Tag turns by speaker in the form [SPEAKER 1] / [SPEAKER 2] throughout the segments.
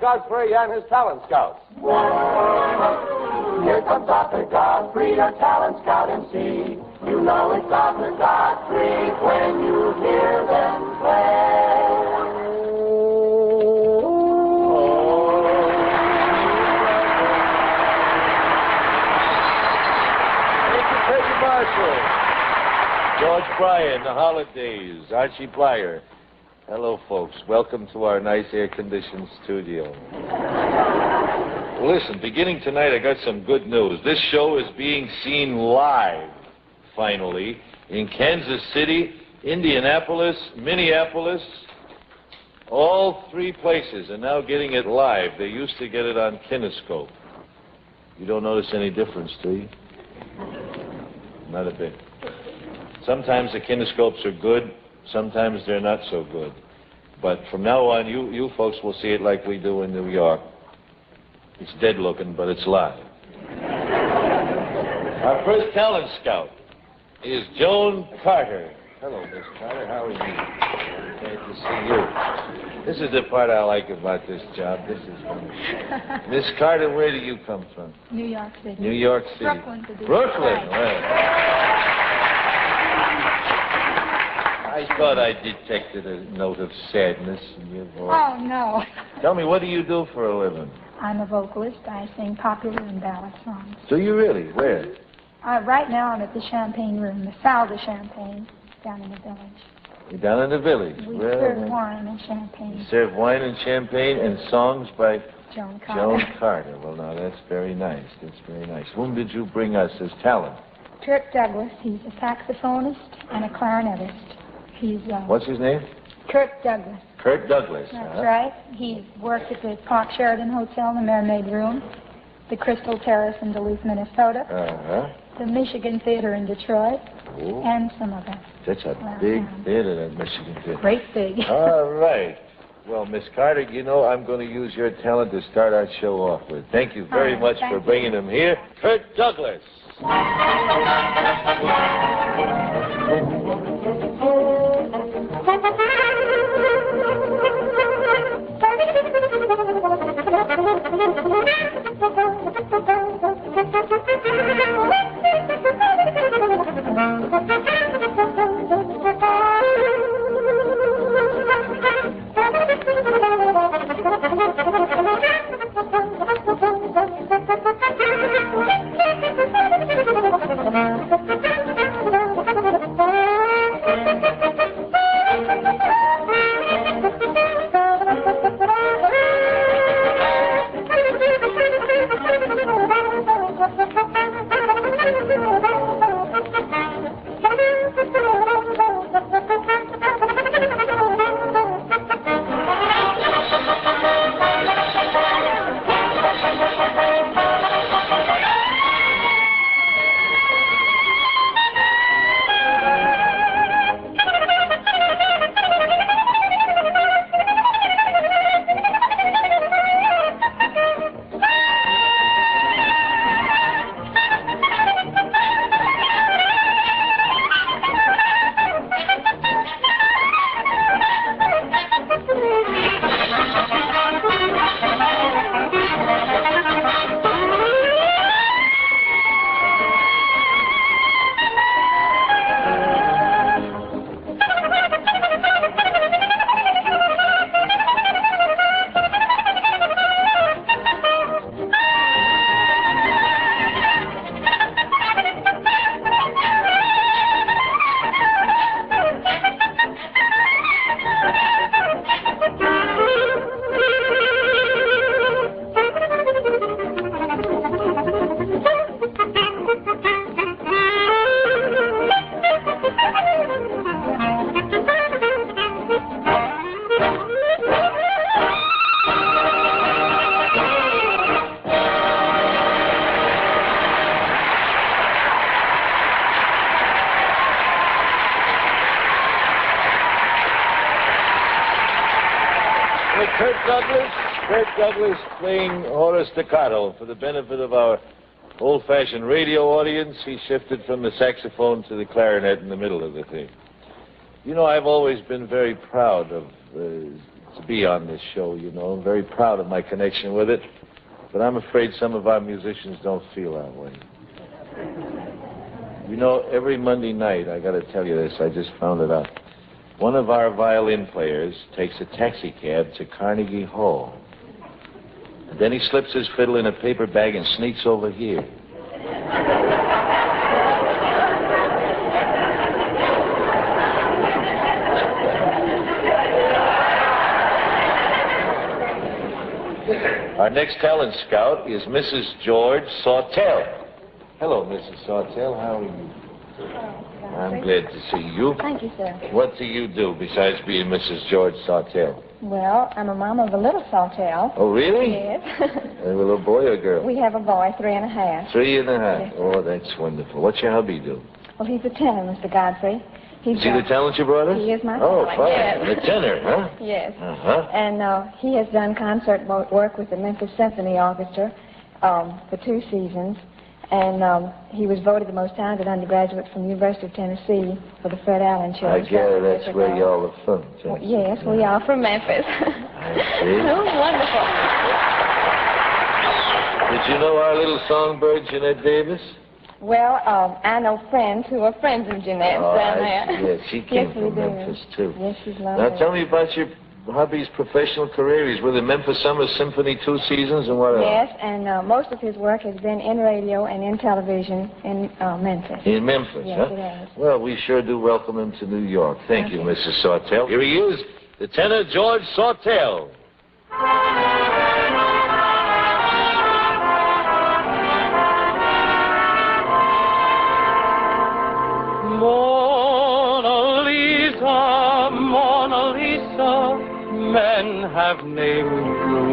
[SPEAKER 1] Arthur Godfrey and his talent scouts.
[SPEAKER 2] Here comes Arthur Godfrey, your talent scout MC. You know it's Arthur Godfrey when you hear them play.
[SPEAKER 3] Marshall, George Bryan, The Holidays, Archie Blyer. Hello, folks. Welcome to our nice air-conditioned studio. Well, listen, beginning tonight, I got some good news. This show is being seen live, finally, in Kansas City, Indianapolis, Minneapolis. All three places are now getting it live. They used to get it on Kinescope. You don't notice any difference, do you? Not a bit. Sometimes the kinescopes are good, sometimes they're not so good. But from now on, you folks will see it like we do in New York. It's dead looking, but it's live. Our first talent scout is Joan Carter. Hello, Miss Carter. How are you? Glad to see you. This is the part I like about this job. This is Miss Carter, where do you come from?
[SPEAKER 4] New York City.
[SPEAKER 3] New York City.
[SPEAKER 4] Brooklyn, to be
[SPEAKER 3] Brooklyn.
[SPEAKER 4] precise.
[SPEAKER 3] Well, I thought I detected a note of sadness in your voice.
[SPEAKER 4] Oh, no.
[SPEAKER 3] Tell me, what do you do for a living?
[SPEAKER 4] I'm a vocalist. I sing popular and ballad songs.
[SPEAKER 3] Do you really? Where?
[SPEAKER 4] Right now I'm at the Champagne Room, the Salle de Champagne, down in the village.
[SPEAKER 3] You're down in the village.
[SPEAKER 4] We
[SPEAKER 3] Well,
[SPEAKER 4] serve
[SPEAKER 3] then,
[SPEAKER 4] wine and champagne.
[SPEAKER 3] you serve wine and champagne and songs by
[SPEAKER 4] Joan Carter.
[SPEAKER 3] Joan Carter. Well, now, that's very nice. That's very nice. Whom did you bring us as talent?
[SPEAKER 4] Kirk Douglas. He's a saxophonist and a clarinetist. He's
[SPEAKER 3] What's his name?
[SPEAKER 4] Kirk Douglas.
[SPEAKER 3] Kurt Douglas.
[SPEAKER 4] That's right. He worked at the Park Sheridan Hotel in the Mermaid Room, the Crystal Terrace in Duluth, Minnesota,
[SPEAKER 3] Uh-huh.
[SPEAKER 4] the Michigan Theater in Detroit,
[SPEAKER 3] Oh,
[SPEAKER 4] and some other.
[SPEAKER 3] that's a
[SPEAKER 4] Well,
[SPEAKER 3] big
[SPEAKER 4] yeah.
[SPEAKER 3] theater, that Michigan Theater.
[SPEAKER 4] Great big.
[SPEAKER 3] All right. Well, Miss Carter, you know I'm going to use your talent to start our show off with. Thank you very
[SPEAKER 4] right,
[SPEAKER 3] much
[SPEAKER 4] thank
[SPEAKER 3] for
[SPEAKER 4] you.
[SPEAKER 3] bringing him here. Kurt Douglas. Kurt Douglas playing Horace Staccato. For the benefit of our old-fashioned radio audience, he shifted from the saxophone to the clarinet in the middle of the thing. You know, I've always been very proud of to be on this show, you know. I'm very proud of my connection with it, but I'm afraid some of our musicians don't feel that way. You know, every Monday night, I got to tell you this, I just found it out. One of our violin players takes a taxi cab to Carnegie Hall. And then he slips his fiddle in a paper bag and sneaks over here. Our next talent scout is Mrs. George Sawtell. Hello, Mrs. Sawtell. How are you? I'm glad to see you.
[SPEAKER 5] Thank you, sir.
[SPEAKER 3] What do you do besides being Mrs. George Sawtell?
[SPEAKER 5] Well, I'm a mom of a little Sawtell.
[SPEAKER 3] Oh, really?
[SPEAKER 5] Yes.
[SPEAKER 3] A little boy or girl?
[SPEAKER 5] We have a boy, 3.5.
[SPEAKER 3] 3.5.
[SPEAKER 5] Yes.
[SPEAKER 3] Oh, that's wonderful. What's your hubby do?
[SPEAKER 5] Well, he's a tenor, Mr. Godfrey.
[SPEAKER 3] Is he the talent you brought us?
[SPEAKER 5] He is my
[SPEAKER 3] Oh,
[SPEAKER 5] talent,
[SPEAKER 3] fine.
[SPEAKER 5] yes.
[SPEAKER 3] The tenor, huh?
[SPEAKER 5] Yes.
[SPEAKER 3] Uh-huh.
[SPEAKER 5] And he has done concert work with the Memphis Symphony Orchestra for 2 seasons. And he was voted the most talented undergraduate from the University of Tennessee for the Fred Allen Show.
[SPEAKER 3] I gather that's where y'all are from, Tennessee.
[SPEAKER 5] Yes, we are from Memphis.
[SPEAKER 3] I see.
[SPEAKER 5] Oh, wonderful.
[SPEAKER 3] Did you know our little songbird, Jeanette Davis?
[SPEAKER 5] Well, I know friends who are friends of Jeanette's down there.
[SPEAKER 3] Yes, she came
[SPEAKER 5] Yes, we
[SPEAKER 3] from
[SPEAKER 5] do.
[SPEAKER 3] Memphis, too.
[SPEAKER 5] Yes, she's lovely.
[SPEAKER 3] Now, tell me about your hubby's professional career. He's with the Memphis Summer Symphony 2 seasons and what else?
[SPEAKER 5] Yes, and most of his work has been in radio and in television in Memphis.
[SPEAKER 3] In Memphis,
[SPEAKER 5] Yes,
[SPEAKER 3] huh?
[SPEAKER 5] it has.
[SPEAKER 3] Well, we sure do welcome him to New York. Thank you, Mrs. Sawtell. Here he is, the tenor George Sawtell.
[SPEAKER 2] Mona Lisa, Mona Lisa, men have named you.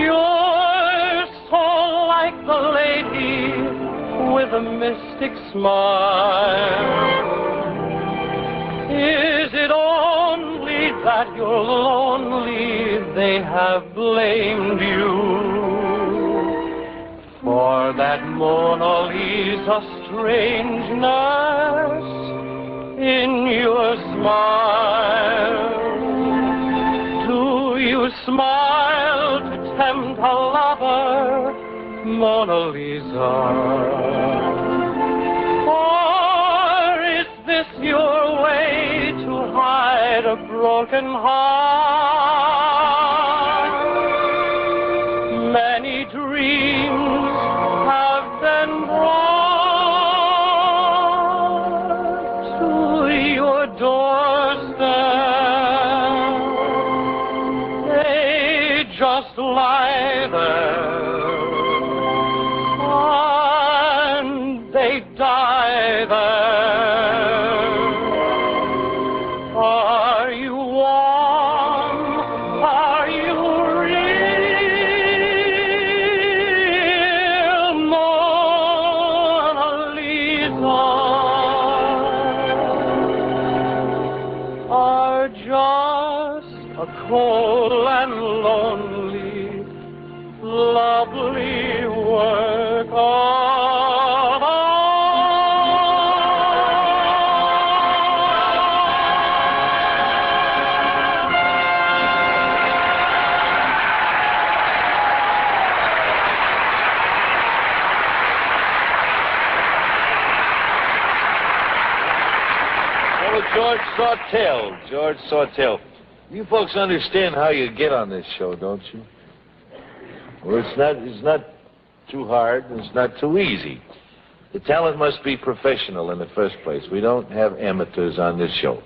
[SPEAKER 2] You're so like the lady with a mystic smile. Is it only that you're lonely they have blamed you? For that Mona Lisa strangeness in your smile. Do you smile to tempt a lover, Mona Lisa? Or is this your way to hide a broken heart? Many dreams have been brought to your doorstep. They just lie there, and they die there. Are you warm? Are you real, Mona Lisa? Are just a cold and lonely, lovely work of
[SPEAKER 3] Oh, George Sawtell. George Sawtell. You folks understand how you get on this show, don't you? Well, it's not too hard, and it's not too easy. The talent must be professional in the first place. We don't have amateurs on this show.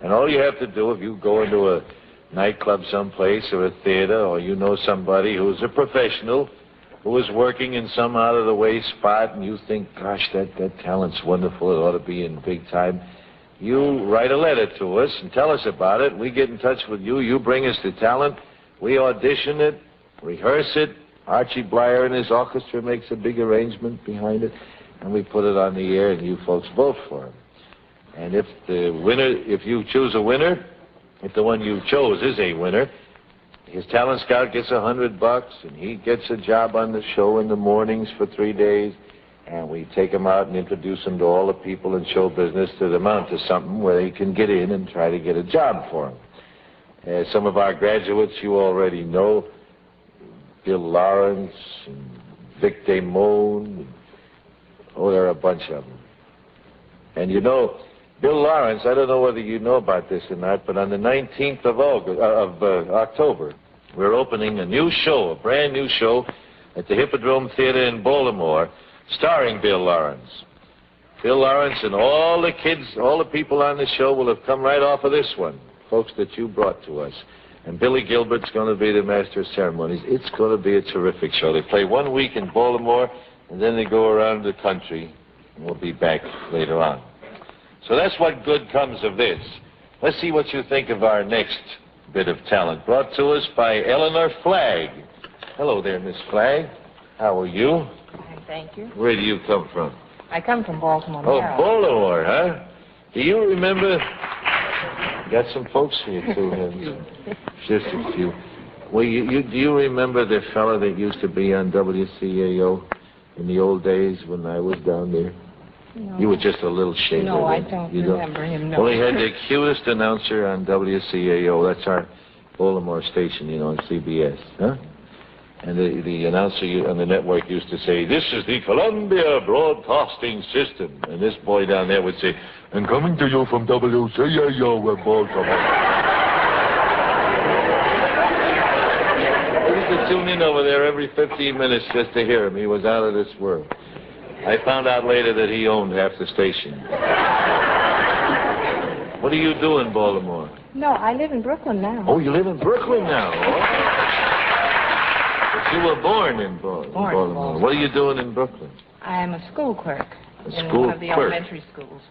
[SPEAKER 3] And all you have to do, if you go into a nightclub someplace or a theater, or you know somebody who's a professional, who is working in some out-of-the-way spot, and you think, gosh, that talent's wonderful, it ought to be in big time, you write a letter to us and tell us about it. We get in touch with you. You bring us the talent. We audition it, rehearse it. Archie Blyer and his orchestra makes a big arrangement behind it, and we put it on the air, and you folks vote for him. And if you choose a winner, if the one you chose is a winner, his talent scout gets $100, and he gets a job on the show in the mornings for 3 days, and we take him out and introduce him to all the people in show business to amount to something where he can get in and try to get a job for him. Some of our graduates you already know. Bill Lawrence and Vic Damone. Oh, there are a bunch of them. And you know, Bill Lawrence, I don't know whether you know about this or not, but on the 19th of October, we're opening a new show, a brand new show at the Hippodrome Theater in Baltimore, starring Bill Lawrence. Bill Lawrence and all the kids, all the people on the show will have come right off of this one, folks that you brought to us. And Billy Gilbert's going to be the master of ceremonies. It's going to be a terrific show. They play 1 week in Baltimore, and then they go around the country, and we'll be back later on. So that's what good comes of this. Let's see what you think of our next bit of talent, brought to us by Eleanor Flagg. Hello there, Miss Flagg. How are you?
[SPEAKER 6] Fine, thank you.
[SPEAKER 3] Where do you come from?
[SPEAKER 6] I come from Baltimore,
[SPEAKER 3] Oh,
[SPEAKER 6] Maryland.
[SPEAKER 3] Baltimore, huh? Do you remember... Got some folks here, too. Just a few. Well, do you remember the fellow that used to be on WCAO in the old days when I was down there?
[SPEAKER 6] No.
[SPEAKER 3] You were just a little shaver.
[SPEAKER 6] No, I don't remember him, no.
[SPEAKER 3] Well, he had the cutest announcer on WCAO. That's our Baltimore station, you know, on CBS, huh? And the announcer on the network used to say, "This is the Columbia Broadcasting System." And this boy down there would say, "And coming to you from WCAO in Baltimore." I used to tune in over there every 15 minutes just to hear him. He was out of this world. I found out later that he owned half the station. What do you do in Baltimore?
[SPEAKER 6] No, I live in Brooklyn now.
[SPEAKER 3] Oh, you live in Brooklyn now. Oh. But you were born in Baltimore. What are you doing in Brooklyn?
[SPEAKER 6] I am a school clerk in
[SPEAKER 3] school
[SPEAKER 6] one of the
[SPEAKER 3] clerk.
[SPEAKER 6] elementary schools.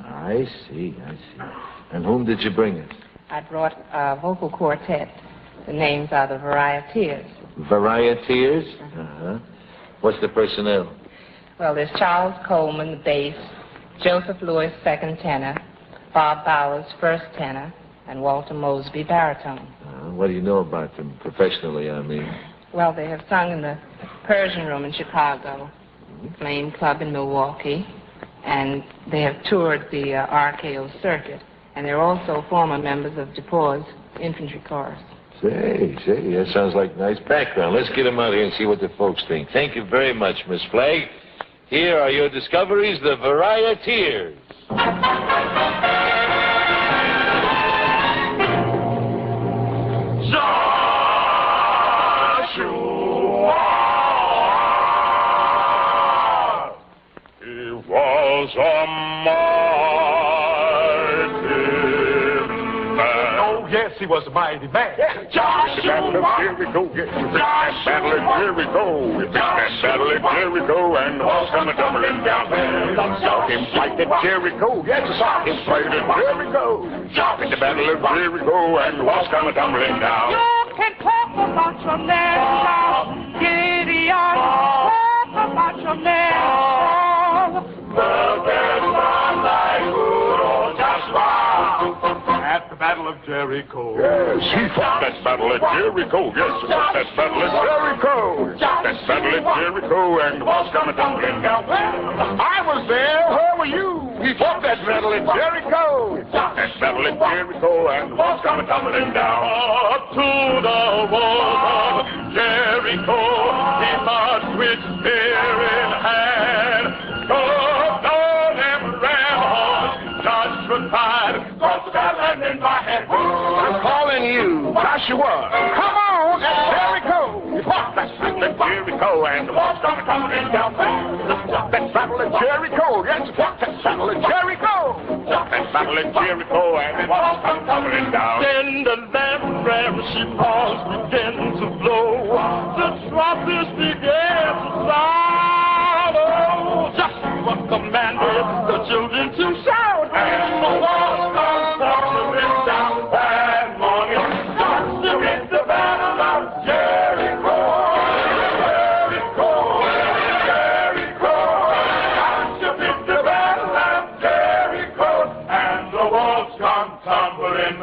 [SPEAKER 3] I see. And whom did you bring us?
[SPEAKER 6] I brought a vocal quartet. The names are the Varieteers.
[SPEAKER 3] Varieteers? Uh-huh. What's the personnel?
[SPEAKER 6] Well, there's Charles Coleman, the bass, Joseph Lewis, second tenor, Bob Bowers, first tenor, and Walter Mosby, baritone.
[SPEAKER 3] What do you know about them professionally, I mean?
[SPEAKER 6] Well, they have sung in the Persian Room in Chicago, Flame Club in Milwaukee, and they have toured the RKO circuit. And they're also former members of DePauw's Infantry Corps.
[SPEAKER 3] Say, that sounds like a nice background. Let's get them out here and see what the folks think. Thank you very much, Miss Flagg. Here are your discoveries, the Varieteers.
[SPEAKER 2] He was a mighty man.
[SPEAKER 1] Oh, yes, he was a mighty man.
[SPEAKER 2] Joshua! Jericho, yes, we picked that battle at Jericho. We picked that battle at Jericho, and the walls come tumbling down. Saw him fight at Jericho, yes, I saw him fight at Jericho. In the battle of Jericho, and the walls come tumbling down.
[SPEAKER 7] You can talk about your man now, Gideon. Talk about your man now.
[SPEAKER 2] But there's one like good old Joshua.
[SPEAKER 1] At the Battle of Jericho.
[SPEAKER 2] Yes, he fought that battle at Jericho. Yes, he fought that battle at Jericho. That battle at Jericho, and the walls come tumbling down. I was there. Where were you? He fought that battle at Jericho. That battle at Jericho, and the walls come tumbling down. Up to the walls of Jericho, he marched with spear in hand. Go down and ram horse, Joshua cried, cross the battle and in my hand. I'm calling you, Joshua. Come on, at Jericho. He fought that battle at Jericho, and the walls come tumbling down. That battle at Jericho, yes, he fought that battle at Jericho. That battle at Jericho, and the walls come tumbling down.
[SPEAKER 7] Then the lamp ram she paused began to blow. The trumpets began to sound. Oh, Joshua commanded the children to shout.
[SPEAKER 2] And the walls come tumbling down that morning. Joshua in the battle of Jericho. Jericho, Jericho. Joshua in the battle of Jericho. And the walls come tumbling.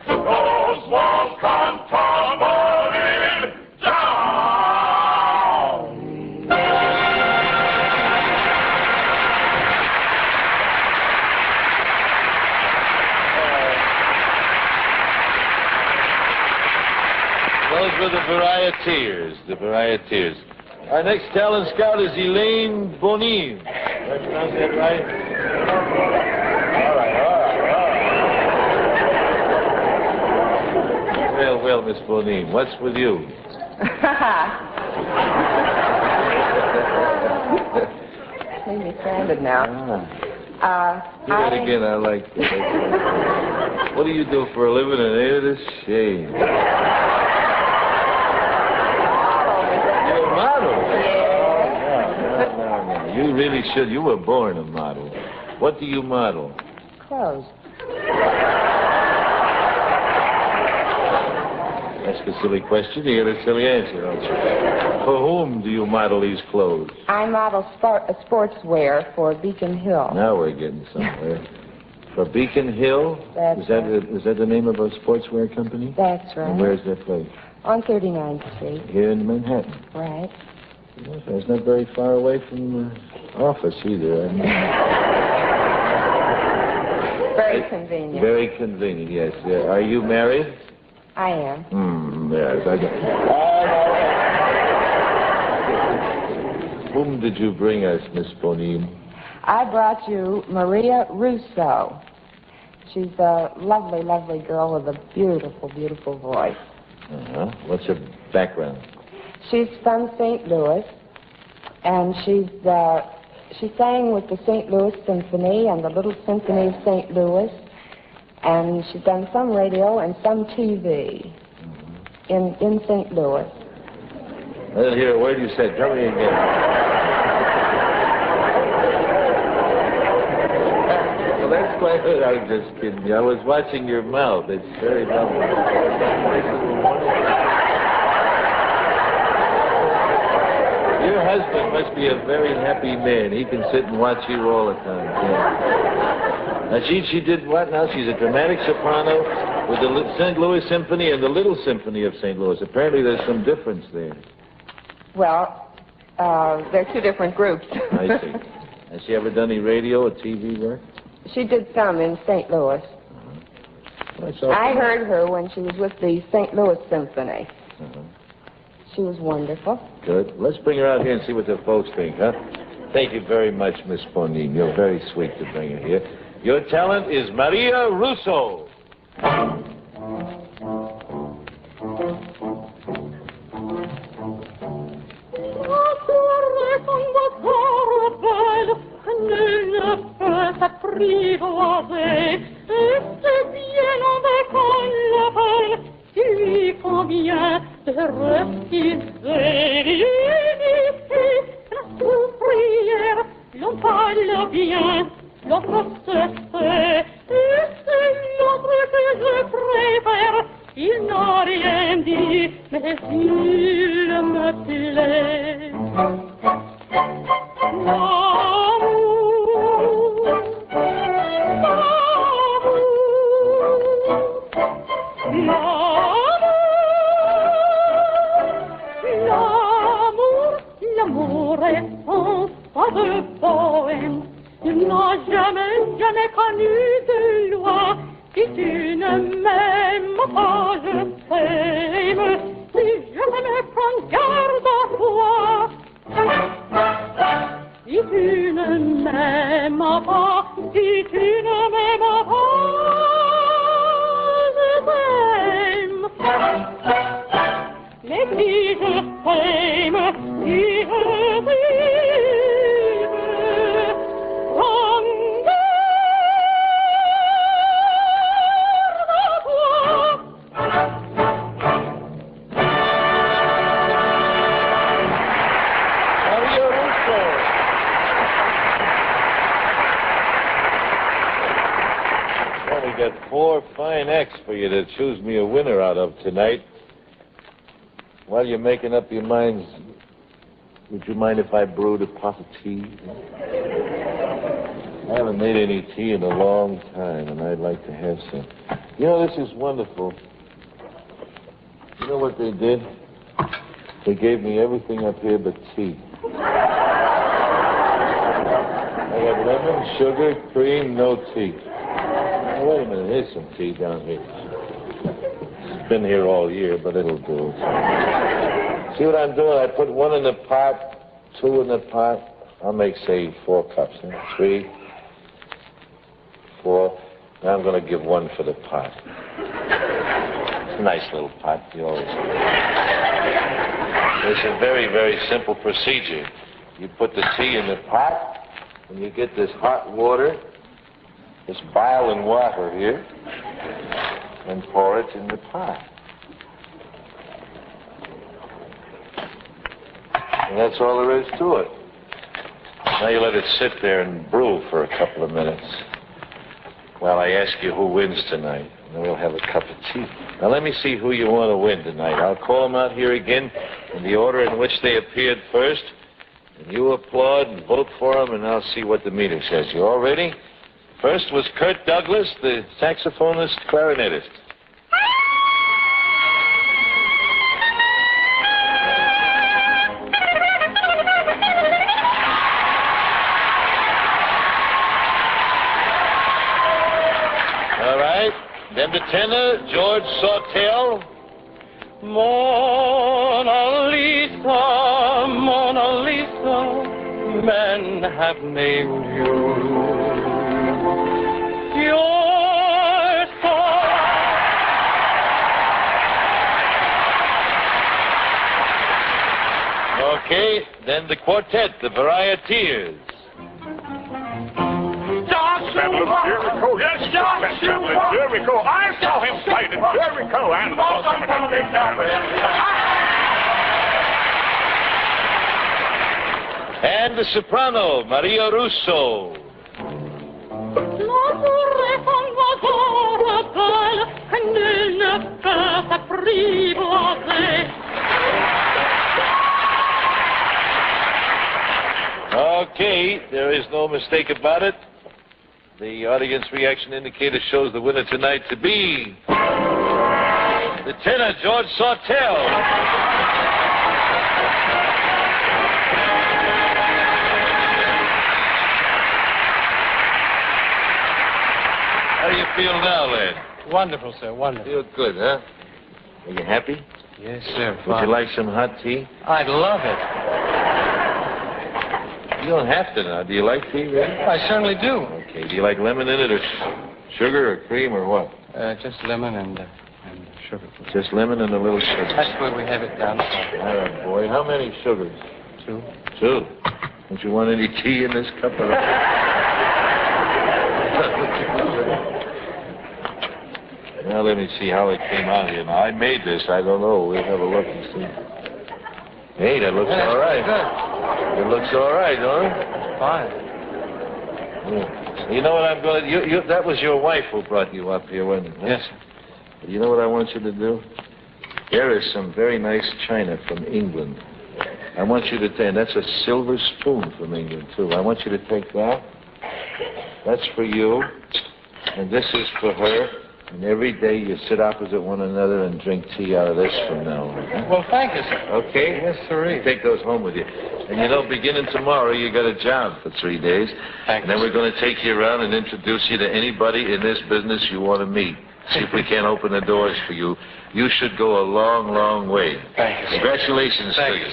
[SPEAKER 2] Those walls come tumbling down.
[SPEAKER 3] Pariah Tears. The Pariah Tears. Our next talent scout is Elaine Bonin. Did I pronounce that right? All right. Well, Miss Bonin, what's with you?
[SPEAKER 6] Leave me stranded now.
[SPEAKER 3] Do that again, I like that. What do you do for a living? And ain't it a shame? You're a model? Yeah. No. You really should. You were born a model. What do you model?
[SPEAKER 6] Clothes.
[SPEAKER 3] Ask a silly question, you get a silly answer, don't you? For whom do you model these clothes?
[SPEAKER 6] I model sportswear for Beacon Hill.
[SPEAKER 3] Now we're getting somewhere. For Beacon Hill?
[SPEAKER 6] That's
[SPEAKER 3] is that the name of a sportswear company?
[SPEAKER 6] That's right.
[SPEAKER 3] And where's that place?
[SPEAKER 6] On 39th Street.
[SPEAKER 3] Here in Manhattan.
[SPEAKER 6] Right.
[SPEAKER 3] Yes, it's not very far away from the office either.
[SPEAKER 6] Very convenient.
[SPEAKER 3] Very convenient, yes. Are you married?
[SPEAKER 6] I am.
[SPEAKER 3] Yes, I got. Whom did you bring us, Miss Bonin?
[SPEAKER 6] I brought you Maria Russo. She's a lovely, lovely girl with a beautiful, beautiful voice.
[SPEAKER 3] What's her background?
[SPEAKER 6] She's from St. Louis, and she sang with the St. Louis Symphony and the Little Symphony of St. Louis, and she's done some radio and some TV in St. Louis.
[SPEAKER 3] I didn't hear a word you said. Tell me again. Well, that's quite good. I was just kidding you. I was watching your mouth. It's very lovely. Your husband must be a very happy man. He can sit and watch you all the time. Yeah. Now, she did what now? She's a dramatic soprano with the St. Louis Symphony and the Little Symphony of St. Louis. Apparently there's some difference there.
[SPEAKER 6] Well, they're two different groups.
[SPEAKER 3] I see. Has she ever done any radio or TV work?
[SPEAKER 6] She did some in St. Louis. I heard her when she was with the St. Louis Symphony. She was wonderful.
[SPEAKER 3] Good. Let's bring her out here and see what the folks think, huh? Thank you very much, Miss Bonin. You're very sweet to bring her here. Your talent is Maria Russo.
[SPEAKER 7] Il n'a rien dit, mais il me plaît. L'amour est un pas de poème. Il n'a jamais connu de loi. Si tu ne m'aimes pas, je t'aime. Si je t'aime, prends garde à toi. Si tu ne m'aimes pas, si tu ne m'aimes pas, je t'aime. Mais si je t'aime, si je t'aime, prends
[SPEAKER 3] got 4 fine acts for you to choose me a winner out of tonight. While you're making up your minds, would you mind if I brewed a pot of tea? I haven't made any tea in a long time, and I'd like to have some. You know, this is wonderful. You know what they did? They gave me everything up here but tea. I got lemon, sugar, cream, no tea. Oh, wait a minute, here's some tea down here. It's been here all year, but it'll do. See what I'm doing? I put 1 in the pot, 2 in the pot. I'll make, say, 4 cups. 3, 4. Now I'm going to give 1 for the pot. It's a nice little pot. You always do. It's a very, very simple procedure. You put the tea in the pot, and you get this hot water, this boiling water here, and pour it in the pot. And that's all there is to it. Now you let it sit there and brew for a couple of minutes while I ask you who wins tonight. And then we'll have a cup of tea. Now let me see who you want to win tonight. I'll call them out here again in the order in which they appeared first. And you applaud and vote for them, and I'll see what the meter says. You all ready? First was Kurt Douglas, the saxophonist, clarinetist. Then the tenor, George Sawtell.
[SPEAKER 7] Mona Lisa, Mona Lisa, men have named you. You're so...
[SPEAKER 3] Okay, then the quartet, the Varieteers.
[SPEAKER 2] Battle of Jericho. Yes, Battle of Jericho. I saw him fight at Jericho and the
[SPEAKER 3] And the soprano, Maria Russo. Okay, there is no mistake about it. The audience reaction indicator shows the winner tonight to be the tenor, George Sawtell. How do you feel now, lad?
[SPEAKER 8] Wonderful, sir, wonderful.
[SPEAKER 3] Feel good, huh? Are you happy?
[SPEAKER 8] Yes, sir.
[SPEAKER 3] Would you like some hot tea?
[SPEAKER 8] I'd love it.
[SPEAKER 3] You don't have to now. Do you like tea, really?
[SPEAKER 8] I certainly do.
[SPEAKER 3] Okay. Do you like lemon in it, or sugar, or cream, or what?
[SPEAKER 8] Just lemon and sugar.
[SPEAKER 3] Just lemon and a little sugar.
[SPEAKER 8] That's where we have it down.
[SPEAKER 3] All right, boy. How many sugars?
[SPEAKER 8] 2.
[SPEAKER 3] 2. Don't you want any tea in this cup? Now let me see how it came out here. Now I made this. I don't know. We'll have a look and see. Hey, that looks all right.
[SPEAKER 8] Good.
[SPEAKER 3] It looks all right, huh?
[SPEAKER 8] Fine.
[SPEAKER 3] Yeah. You know what I'm going to... that was your wife who brought you up here, wasn't it?
[SPEAKER 8] Yes, sir.
[SPEAKER 3] You know what I want you to do? There is some very nice china from England. I want you to take... That's a silver spoon from England, too. I want you to take that. That's for you. And this is for her. And every day you sit opposite one another and drink tea out of this from now on. Huh?
[SPEAKER 8] Well, thank you, sir.
[SPEAKER 3] Okay?
[SPEAKER 8] Yes, sir.
[SPEAKER 3] Take those home with you. And you know, beginning tomorrow, you got a job for 3 days.
[SPEAKER 8] Thank
[SPEAKER 3] and then we're going to take you around and introduce you to anybody in this business you want to meet. See if we can't open the doors for you. You should go a long, long way.
[SPEAKER 8] Thank you, sir.
[SPEAKER 3] Congratulations to you.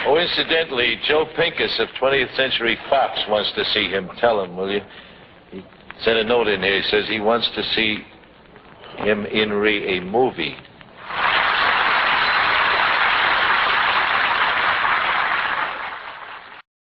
[SPEAKER 3] Oh, incidentally, Joe Pincus of 20th Century Fox wants to see him. Tell him, will you? He sent a note in here. He says he wants to see him in a movie.